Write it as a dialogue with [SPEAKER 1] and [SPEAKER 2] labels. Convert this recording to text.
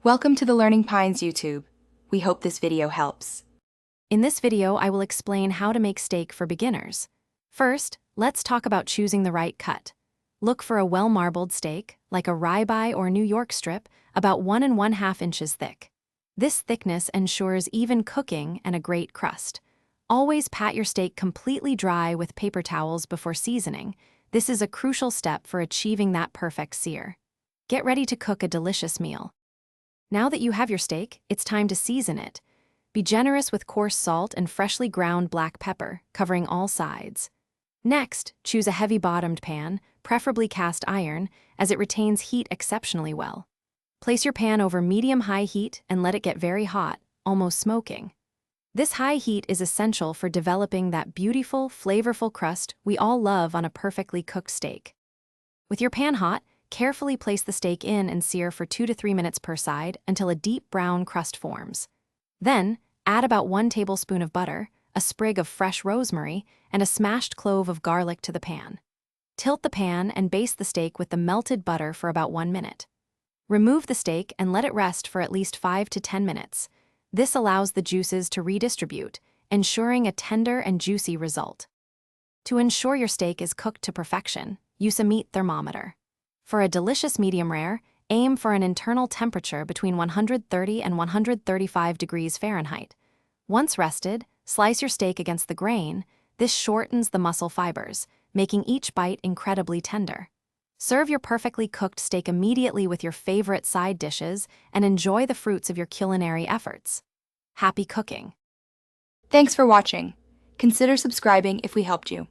[SPEAKER 1] Welcome to the Learning Pines YouTube. We hope this video helps.
[SPEAKER 2] In this video, I will explain how to make steak for beginners. First, let's talk about choosing the right cut. Look for a well-marbled steak, like a ribeye or New York strip, about 1 1/2 inches thick. This thickness ensures even cooking and a great crust. Always pat your steak completely dry with paper towels before seasoning. This is a crucial step for achieving that perfect sear. Get ready to cook a delicious meal. Now that you have your steak, it's time to season it. Be generous with coarse salt and freshly ground black pepper, covering all sides. Next, choose a heavy-bottomed pan, preferably cast iron, as it retains heat exceptionally well. Place your pan over medium-high heat and let it get very hot, almost smoking. This high heat is essential for developing that beautiful, flavorful crust we all love on a perfectly cooked steak. With your pan hot, carefully place the steak in and sear for 2 to 3 minutes per side until a deep brown crust forms. Then, add about 1 tablespoon of butter, a sprig of fresh rosemary, and a smashed clove of garlic to the pan. Tilt the pan and baste the steak with the melted butter for about 1 minute. Remove the steak and let it rest for at least 5 to 10 minutes. This allows the juices to redistribute, ensuring a tender and juicy result. To ensure your steak is cooked to perfection, use a meat thermometer. For a delicious medium rare, aim for an internal temperature between 130 and 135 degrees Fahrenheit. Once rested, slice your steak against the grain. This shortens the muscle fibers, making each bite incredibly tender. Serve your perfectly cooked steak immediately with your favorite side dishes and enjoy the fruits of your culinary efforts. Happy cooking!
[SPEAKER 1] Thanks for watching. Consider subscribing if we helped you.